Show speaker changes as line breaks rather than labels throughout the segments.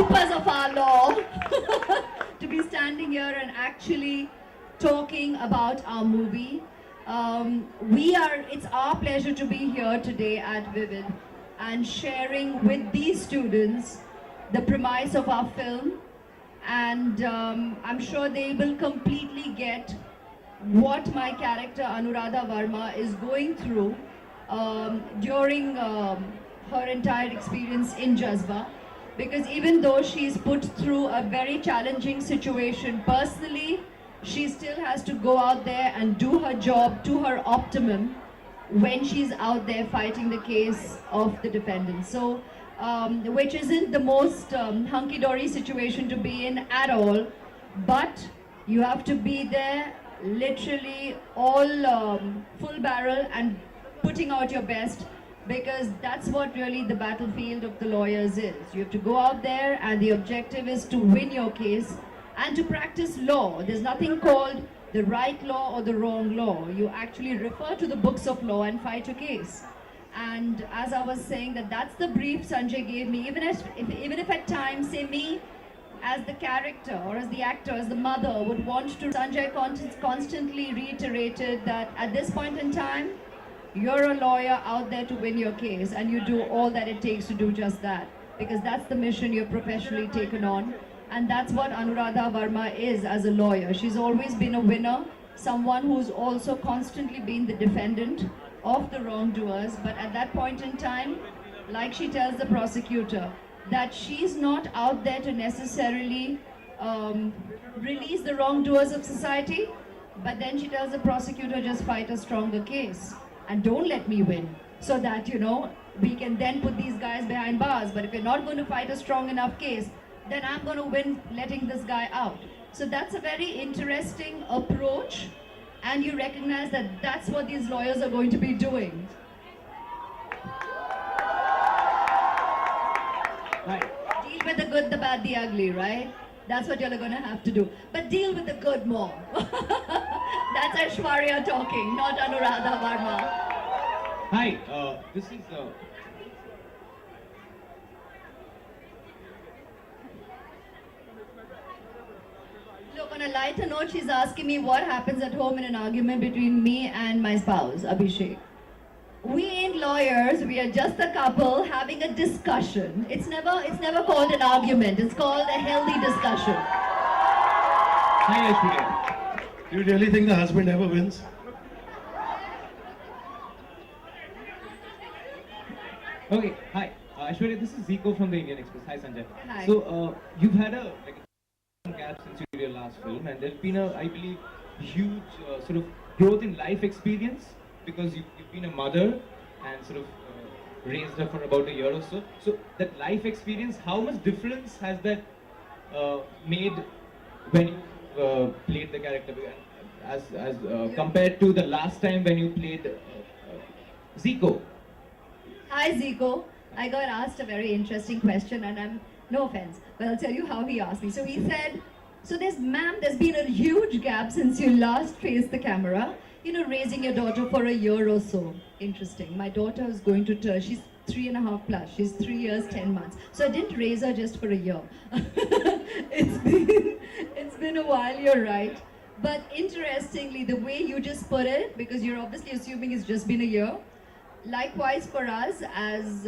troopers of our law to be standing here and actually talking about our movie. It's our pleasure to be here today at Vivid and sharing with these students the premise of our film, and I'm sure they will completely get what my character Anuradha Verma is going through during her entire experience in Jazba, because even though she's put through a very challenging situation personally, she still has to go out there and do her job to her optimum when she's out there fighting the case of the defendant. So, which isn't the most hunky-dory situation to be in at all, but you have to be there literally all full barrel and putting out your best, because that's what really the battlefield of the lawyers is. You have to go out there and the objective is to win your case and to practice law. There's nothing called the right law or the wrong law. You actually refer to the books of law and fight your case. And as I was saying, that's the brief Sanjay gave me, even if at times, say me, as the character or as the actor, as the mother would want to, Sanjay constantly reiterated that at this point in time, you're a lawyer out there to win your case, and you do all that it takes to do just that, because that's the mission you've professionally taken on, and that's what Anuradha Verma is as a lawyer. She's always been a winner, someone who's also constantly been the defendant of the wrongdoers, but at that point in time, like she tells the prosecutor, that she's not out there to necessarily release the wrongdoers of society, but then she tells the prosecutor, just fight a stronger case and don't let me win, so that, you know, we can then put these guys behind bars. But if you're not going to fight a strong enough case, then I'm going to win letting this guy out. So that's a very interesting approach, and you recognize that that's what these lawyers are going to be doing.
Right.
Deal with the good, the bad, the ugly, right? That's what you're going to have to do. But deal with the good more. That's Aishwarya talking, not Anuradha Verma.
Hi, this is...
Look, on a lighter note, she's asking me what happens at home in an argument between me and my spouse, Abhishek. We ain't lawyers, we are just a couple having a discussion. It's never called an argument, it's called a healthy discussion.
Hi, Aishwarya.
Do you really think the husband ever wins?
Okay, hi. Aishwarya, this is Zico from the Indian Express. Hi, Sanjay.
Hi.
So, you've had a gap since you did your last film, and there's been a, I believe, huge sort of growth in life experience, because you've been a mother and sort of raised her for about a year or so. So, that life experience, how much difference has that made when you played the character, as compared to the last time when you played Zico?
Hi Zico, I got asked a very interesting question, and no offense, but I'll tell you how he asked me. So he said, so there's been a huge gap since you last faced the camera, you know, raising your daughter for a year or so. Interesting. My daughter is going to turn, she's 3.5 plus, she's 3 years, 10 months. So I didn't raise her just for a year. It's been a while, you're right. But interestingly, the way you just put it, because you're obviously assuming it's just been a year, likewise for us as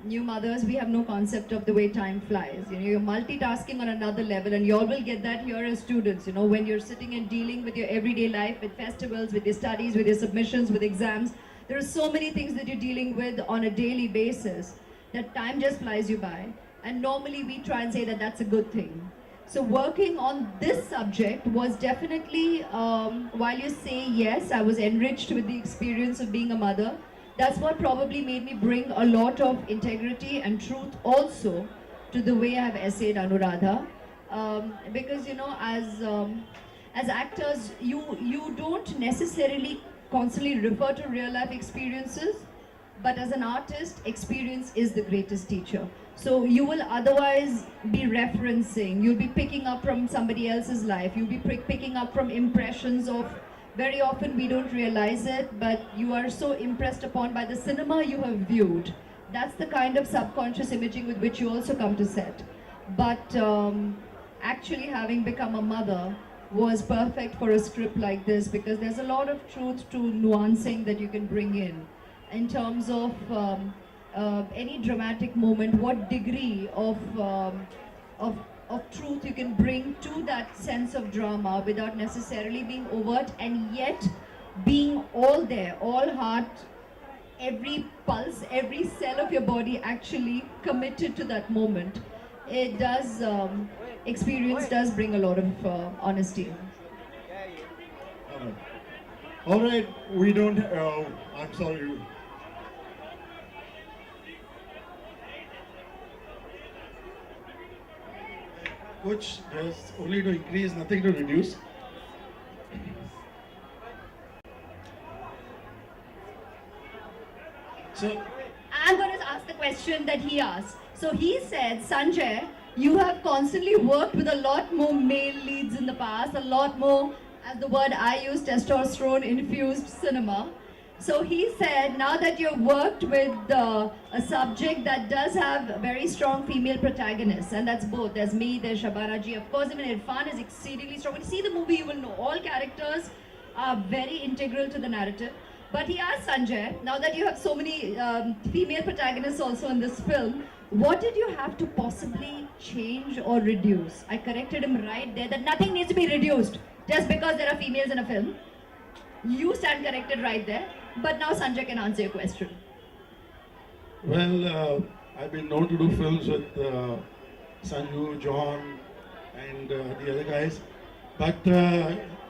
new mothers, we have no concept of the way time flies. You know, you're multitasking on another level, and you all will get that here as students. You know, when you're sitting and dealing with your everyday life, with festivals, with your studies, with your submissions, with exams, there are so many things that you're dealing with on a daily basis that time just flies you by. And normally we try and say that that's a good thing. So working on this subject was definitely, while you say yes, I was enriched with the experience of being a mother. That's what probably made me bring a lot of integrity and truth also to the way I've essayed Anuradha. Because, you know, as actors, you don't necessarily constantly refer to real life experiences, but as an artist, experience is the greatest teacher. So you will otherwise be referencing, you'll be picking up from somebody else's life, you'll be picking up from impressions of, very often we don't realize it, but you are so impressed upon by the cinema you have viewed. That's the kind of subconscious imaging with which you also come to set. but actually having become a mother was perfect for a script like this, because there's a lot of truth to nuancing that you can bring in terms of any dramatic moment, what degree of of truth you can bring to that sense of drama without necessarily being overt, and yet being all there, all heart, every pulse, every cell of your body actually committed to that moment. It does, experience does bring a lot of honesty.
All right, we don't. I'm sorry. Which there's only to increase, nothing to reduce. So,
I'm going to ask the question that he asked. So he said, Sanjay, you have constantly worked with a lot more male leads in the past, a lot more, as the word I use, testosterone infused cinema. So he said, now that you've worked with a subject that does have very strong female protagonists, and that's both, there's me, there's Shabana ji, of course, even Irfan is exceedingly strong. When you see the movie, you will know all characters are very integral to the narrative. But he asked Sanjay, now that you have so many female protagonists also in this film, what did you have to possibly change or reduce? I corrected him right there that nothing needs to be reduced just because there are females in a film. You stand corrected right there. But now Sanjay can answer your question.
Well, I've been known to do films with Sanju, John, and the other guys, but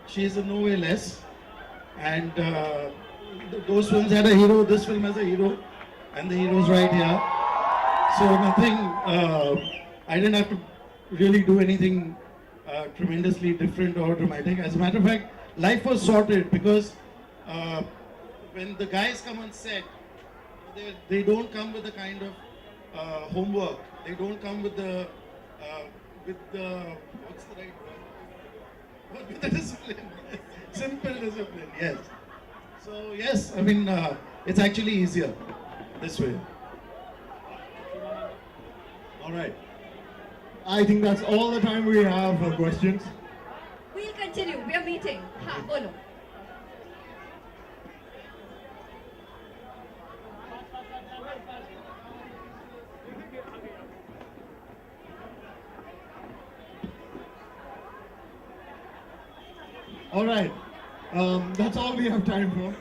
she's in no way less. And those films had a hero, this film has a hero, and the hero's right here. So nothing, I didn't have to really do anything tremendously different or dramatic. As a matter of fact, life was sorted because when the guys come on set, they don't come with the kind of homework. They don't come with the what's the right word? With the discipline. Simple discipline. Yes. So yes, I mean it's actually easier this way.
all right. I think that's all the time we have for questions.
We'll continue. We are meeting. Ha, bolo.
All right. That's all we have time for.